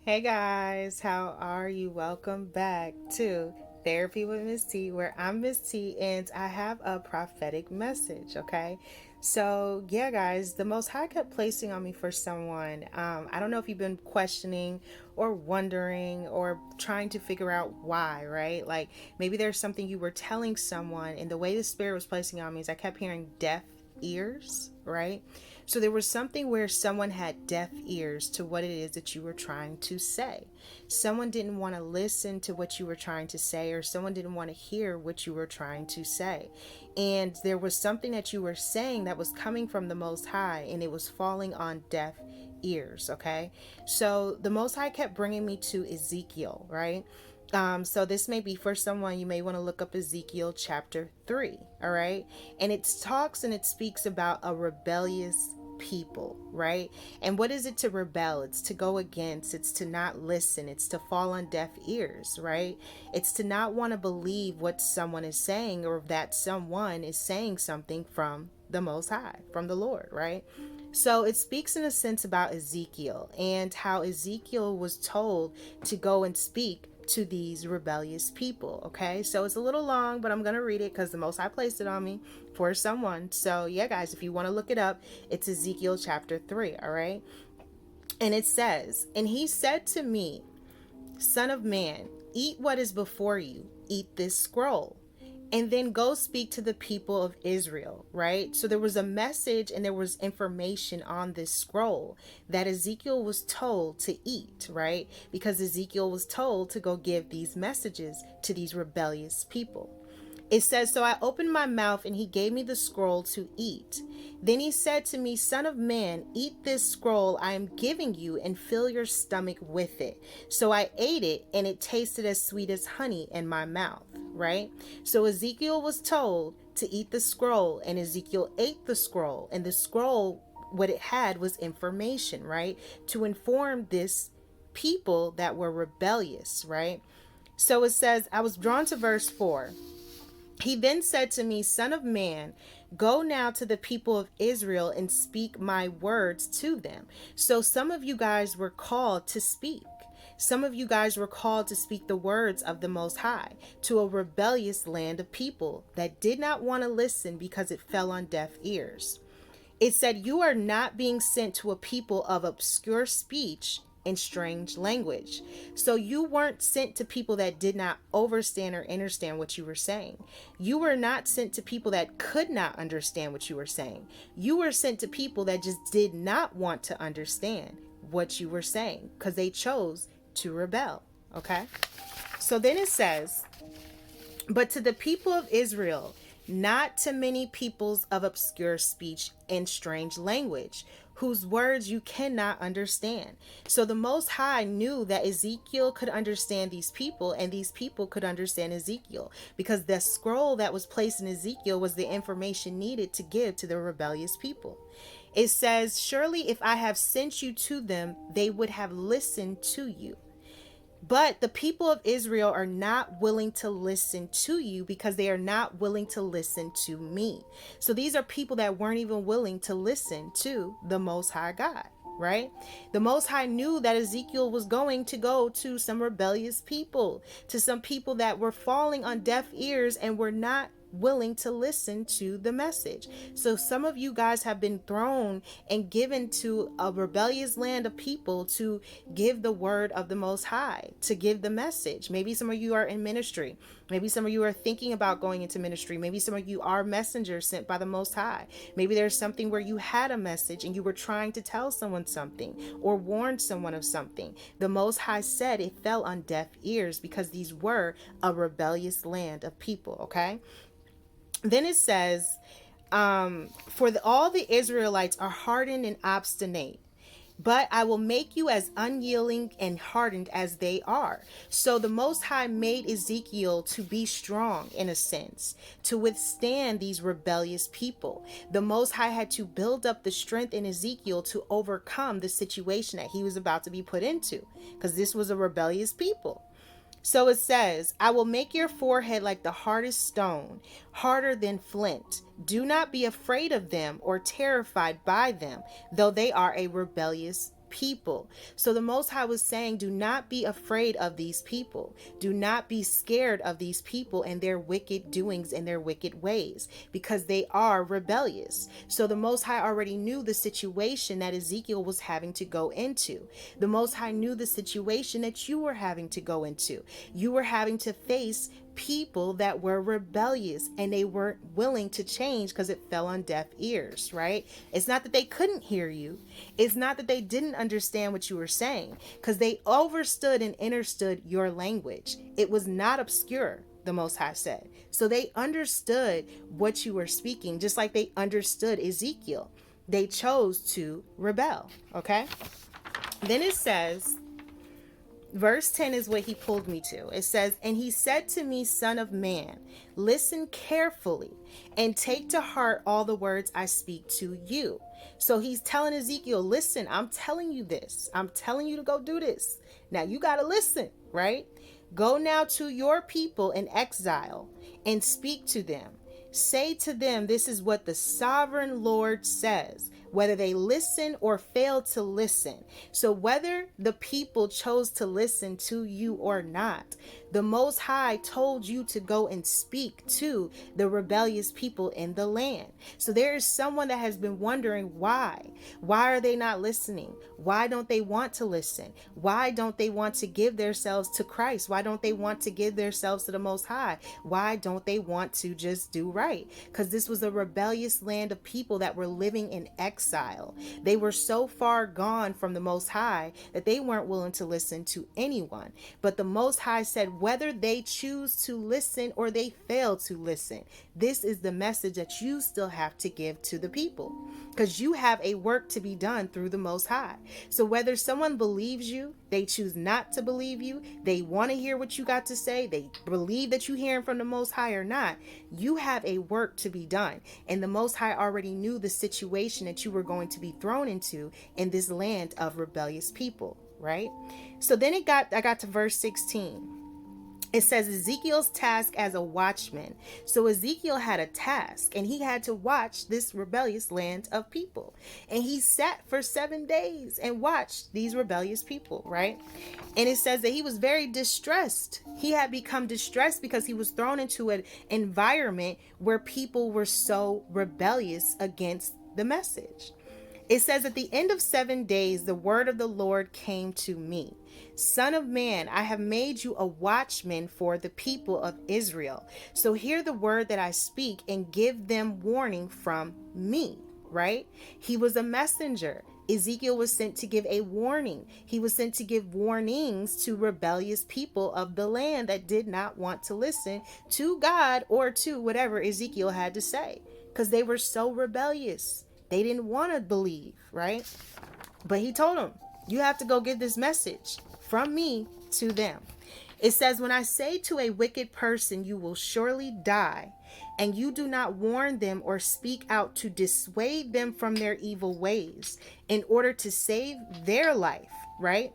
Hey guys, how are you? Welcome back to Therapy with Miss T, where I'm Miss T and I have a prophetic message, okay? So, yeah, guys, the Most High kept placing on me for someone. I don't know if you've been questioning or wondering or trying to figure out why, right? Like maybe there's something you were telling someone, and the way the Spirit was placing on me is I kept hearing deaf ears, right? So there was something where someone had deaf ears to what it is that you were trying to say. Someone didn't want to listen to what you were trying to say, or someone didn't want to hear what you were trying to say. And there was something that you were saying that was coming from the Most High, and it was falling on deaf ears, okay? So the Most High kept bringing me to Ezekiel, right? So this may be for someone, you may want to look up Ezekiel chapter 3, all right? And it talks and it speaks about a rebellious people, right? And what is it to rebel? It's to go against, it's to not listen, it's to fall on deaf ears, right? It's to not want to believe what someone is saying, or that someone is saying something from the Most High, from the Lord, right? So it speaks in a sense about Ezekiel and how Ezekiel was told to go and speak to these rebellious people. Okay, so it's a little long, but I'm gonna read it because the Most High placed it on me for someone. So yeah, guys, if you want to look it up, it's Ezekiel chapter 3. All right, and it says, "And he said to me, Son of man, eat what is before you, eat this scroll, and then go speak to the people of Israel," right? So there was a message and there was information on this scroll that Ezekiel was told to eat, right? Because Ezekiel was told to go give these messages to these rebellious people. It says, "So I opened my mouth and he gave me the scroll to eat. Then he said to me, Son of man, eat this scroll I am giving you and fill your stomach with it. So I ate it and it tasted as sweet as honey in my mouth," right? So Ezekiel was told to eat the scroll, and Ezekiel ate the scroll, and the scroll, what it had was information, right? To inform this people that were rebellious, right? So it says, I was drawn to verse 4. He then said to me, Son of man, go now to the people of Israel and speak my words to them. So some of you guys were called to speak. Some of you guys were called to speak the words of the Most High to a rebellious land of people that did not want to listen because it fell on deaf ears. It said, "You are not being sent to a people of obscure speech and strange language." So you weren't sent to people that did not understand or understand what you were saying. You were not sent to people that could not understand what you were saying. You were sent to people that just did not want to understand what you were saying because they chose to rebel. Okay? So then it says, "But to the people of Israel, not to many peoples of obscure speech and strange language, whose words you cannot understand." So the Most High knew that Ezekiel could understand these people, and these people could understand Ezekiel, because the scroll that was placed in Ezekiel was the information needed to give to the rebellious people. It says, "Surely if I have sent you to them, they would have listened to you. But the people of Israel are not willing to listen to you because they are not willing to listen to me." So these are people that weren't even willing to listen to the Most High God, right? The Most High knew that Ezekiel was going to go to some rebellious people, to some people that were falling on deaf ears and were not willing to listen to the message. So some of you guys have been thrown and given to a rebellious land of people to give the word of the Most High, to give the message. Maybe some of you are in ministry. Maybe some of you are thinking about going into ministry. Maybe some of you are messengers sent by the Most High. Maybe there's something where you had a message and you were trying to tell someone something or warn someone of something. The Most High said it fell on deaf ears because these were a rebellious land of people, okay? Then it says, all the Israelites are hardened and obstinate, but I will make you as unyielding and hardened as they are." So the Most High made Ezekiel to be strong in a sense, to withstand these rebellious people. The Most High had to build up the strength in Ezekiel to overcome the situation that he was about to be put into, because this was a rebellious people. So it says, "I will make your forehead like the hardest stone, harder than flint. Do not be afraid of them or terrified by them, though they are a rebellious people. So the Most High was saying, do not be afraid of these people. Do not be scared of these people and their wicked doings and their wicked ways, because they are rebellious. So the Most High already knew the situation that Ezekiel was having to go into. The Most High knew the situation that you were having to go into. You were having to face people that were rebellious and they weren't willing to change because it fell on deaf ears, right? It's not that they couldn't hear you. It's not that they didn't understand what you were saying, because they overstood and understood your language. It was not obscure, the Most High said. So they understood what you were speaking, just like they understood Ezekiel. They chose to rebel, okay? Then it says, verse 10 is what he pulled me to. It says, and he said to me, son of man, listen carefully and take to heart all the words I speak to you. So he's telling Ezekiel, listen, I'm telling you this. I'm telling you to go do this. Now you got to listen, right? Go now to your people in exile and speak to them. Say to them, this is what the sovereign Lord says, whether they listen or fail to listen. So whether the people chose to listen to you or not, the Most High told you to go and speak to the rebellious people in the land. So there is someone that has been wondering why. Why are they not listening? Why don't they want to listen? Why don't they want to give themselves to Christ? Why don't they want to give themselves to the Most High? Why don't they want to just do right? Because this was a rebellious land of people that were living in exile. They were so far gone from the Most High that they weren't willing to listen to anyone. But the Most High said, whether they choose to listen or they fail to listen, this is the message that you still have to give to the people, because you have a work to be done through the Most High. So whether someone believes you, they choose not to believe you, they want to hear what you got to say, they believe that you're hearing from the Most High or not, you have a work to be done. And the Most High already knew the situation that you were going to be thrown into in this land of rebellious people, right? So then I got to verse 16. It says Ezekiel's task as a watchman. So Ezekiel had a task and he had to watch this rebellious land of people. And he sat for 7 days and watched these rebellious people, right? And it says that he was very distressed. He had become distressed because he was thrown into an environment where people were so rebellious against the message. It says at the end of 7 days, the word of the Lord came to me. Son of man, I have made you a watchman for the people of Israel. So hear the word that I speak and give them warning from me, right? He was a messenger. Ezekiel was sent to give a warning. He was sent to give warnings to rebellious people of the land that did not want to listen to God or to whatever Ezekiel had to say, because they were so rebellious. They didn't want to believe, right? But he told them, you have to go give this message from me to them. It says, when I say to a wicked person, you will surely die, and you do not warn them or speak out to dissuade them from their evil ways in order to save their life, right?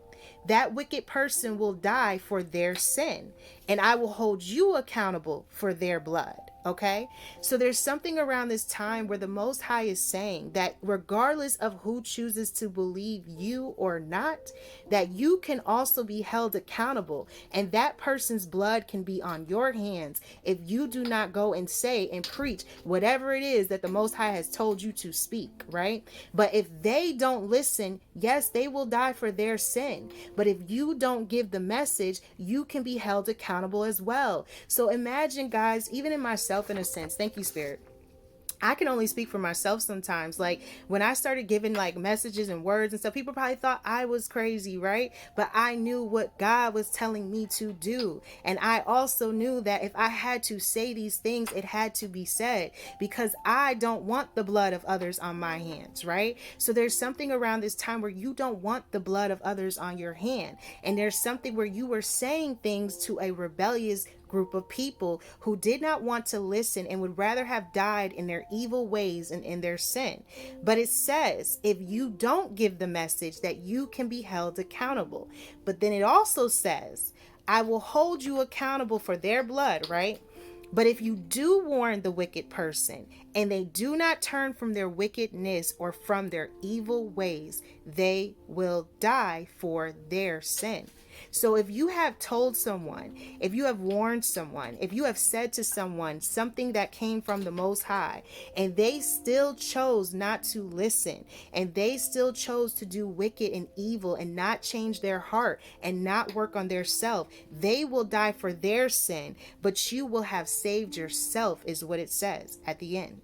That wicked person will die for their sin, and I will hold you accountable for their blood. Okay, so there's something around this time where the Most High is saying that regardless of who chooses to believe you or not, that you can also be held accountable, and that person's blood can be on your hands if you do not go and say and preach whatever it is that the Most High has told you to speak, right? But if they don't listen, yes, they will die for their sin. But if you don't give the message, you can be held accountable as well. So imagine, guys, even in myself, in a sense, thank you, Spirit, I can only speak for myself sometimes. Like when I started giving like messages and words and stuff, people probably thought I was crazy, right? But I knew what God was telling me to do. And I also knew that if I had to say these things, it had to be said, because I don't want the blood of others on my hands, right? So there's something around this time where you don't want the blood of others on your hand. And there's something where you were saying things to a rebellious group of people who did not want to listen and would rather have died in their evil ways and in their sin. But it says, if you don't give the message, that you can be held accountable. But then it also says, I will hold you accountable for their blood, right? But if you do warn the wicked person, and they do not turn from their wickedness or from their evil ways, they will die for their sin. So if you have told someone, if you have warned someone, if you have said to someone something that came from the Most High, and they still chose not to listen, and they still chose to do wicked and evil and not change their heart and not work on their self, they will die for their sin, but you will have saved yourself, is what it says at the end.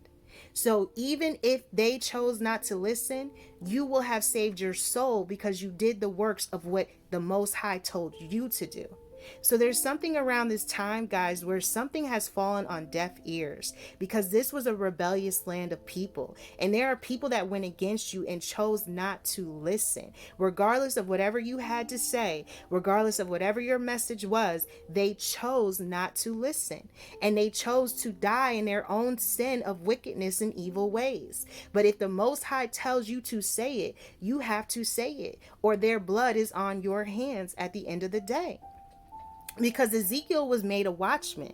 So even if they chose not to listen, you will have saved your soul because you did the works of what the Most High told you to do. So there's something around this time, guys, where something has fallen on deaf ears, because this was a rebellious land of people. And there are people that went against you and chose not to listen. Regardless of whatever you had to say, regardless of whatever your message was, they chose not to listen. And they chose to die in their own sin of wickedness and evil ways. But if the Most High tells you to say it, you have to say it, or their blood is on your hands at the end of the day. Because Ezekiel was made a watchman.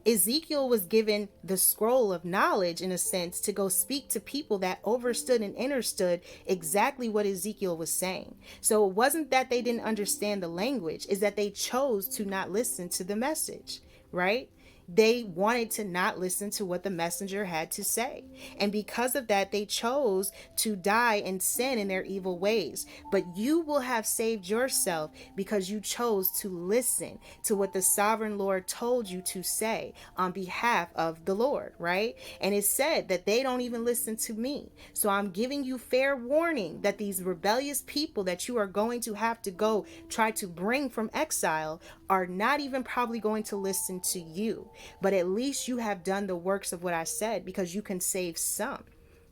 Ezekiel was given the scroll of knowledge, in a sense, to go speak to people that overstood and understood exactly what Ezekiel was saying. So it wasn't that they didn't understand the language, it's that they chose to not listen to the message, right? They wanted to not listen to what the messenger had to say. And because of that, they chose to die and sin in their evil ways. But you will have saved yourself because you chose to listen to what the sovereign Lord told you to say on behalf of the Lord, right? And it said that they don't even listen to me. So I'm giving you fair warning that these rebellious people that you are going to have to go try to bring from exile are not even probably going to listen to you. But at least you have done the works of what I said, because you can save some.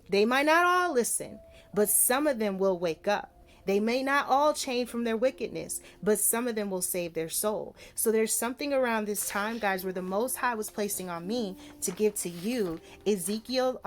They might not all listen, but some of them will wake up. They may not all change from their wickedness, but some of them will save their soul. So there's something around this time, guys, where the Most High was placing on me to give to you Ezekiel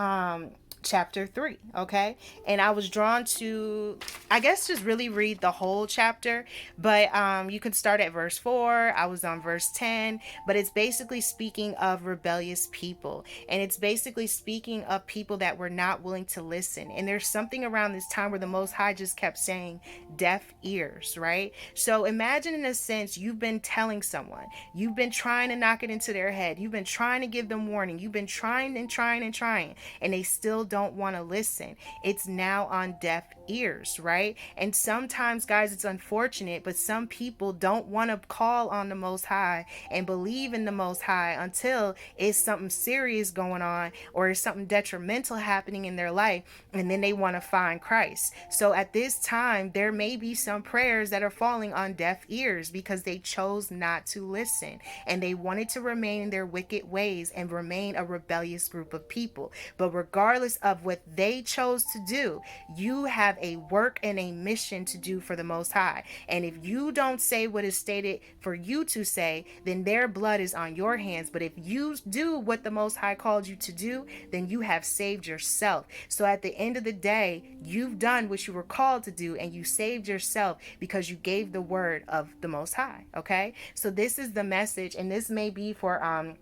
chapter 3, okay? And I was drawn to, I guess, just really read the whole chapter, but you can start at verse 4. I was on verse 10, but it's basically speaking of rebellious people, and it's basically speaking of people that were not willing to listen. And there's something around this time where the Most High just kept saying deaf ears, right? So imagine, in a sense, you've been telling someone, you've been trying to knock it into their head, you've been trying to give them warning, you've been trying and trying and trying, and they still don't want to listen. It's now on deaf ears, right? And sometimes, guys, it's unfortunate, but some people don't want to call on the Most High and believe in the Most High until it's something serious going on or it's something detrimental happening in their life, and then they want to find Christ. So at this time, there may be some prayers that are falling on deaf ears because they chose not to listen, and they wanted to remain in their wicked ways and remain a rebellious group of people. But regardless of what they chose to do, you have a work and a mission to do for the Most High. And if you don't say what is stated for you to say, then their blood is on your hands. But if you do what the Most High called you to do, then you have saved yourself. So at the end of the day, you've done what you were called to do, and you saved yourself because you gave the word of the Most High. Okay, so this is the message, and this may be for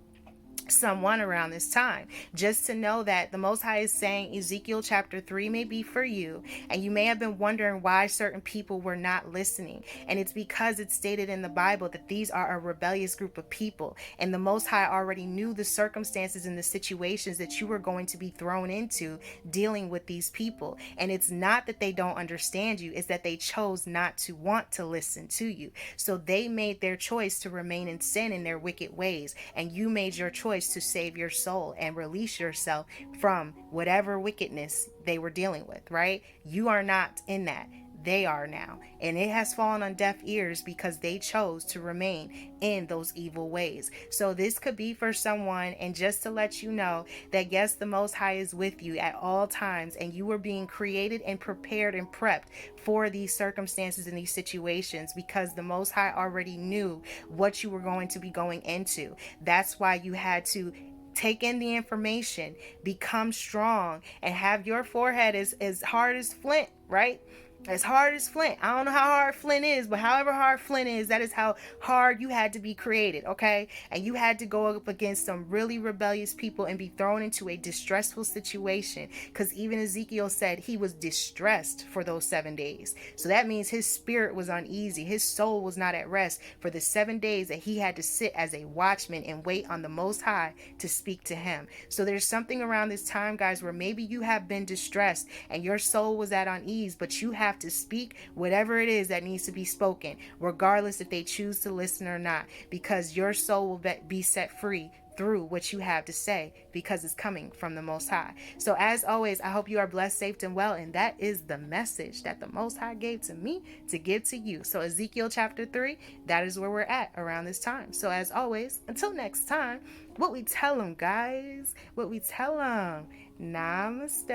someone around this time, just to know that the Most High is saying Ezekiel chapter 3 may be for you, and you may have been wondering why certain people were not listening, and it's because it's stated in the Bible that these are a rebellious group of people, and the Most High already knew the circumstances and the situations that you were going to be thrown into dealing with these people. And it's not that they don't understand you, it's that they chose not to want to listen to you. So they made their choice to remain in sin in their wicked ways, and you made your choice to save your soul and release yourself from whatever wickedness they were dealing with, right? You are not in that. They are now. And it has fallen on deaf ears because they chose to remain in those evil ways. So this could be for someone, and just to let you know that yes, the Most High is with you at all times, and you were being created and prepared and prepped for these circumstances and these situations because the Most High already knew what you were going to be going into. That's why you had to take in the information, become strong, and have your forehead as hard as flint, right? As hard as flint. I don't know how hard flint is, but however hard flint is, that is how hard you had to be created, okay? And you had to go up against some really rebellious people and be thrown into a distressful situation. Because even Ezekiel said he was distressed for those 7 days. So that means his spirit was uneasy. His soul was not at rest for the 7 days that he had to sit as a watchman and wait on the Most High to speak to him. So there's something around this time, guys, where maybe you have been distressed and your soul was at unease, but you have to speak whatever it is that needs to be spoken, regardless if they choose to listen or not, because your soul will be set free through what you have to say, because it's coming from the Most High. So as always, I hope you are blessed, safe, and well, and that is the message that the Most High gave to me to give to you. So Ezekiel chapter 3, that is where we're at around this time. So as always, until next time, what we tell them, guys, what we tell them, namaste.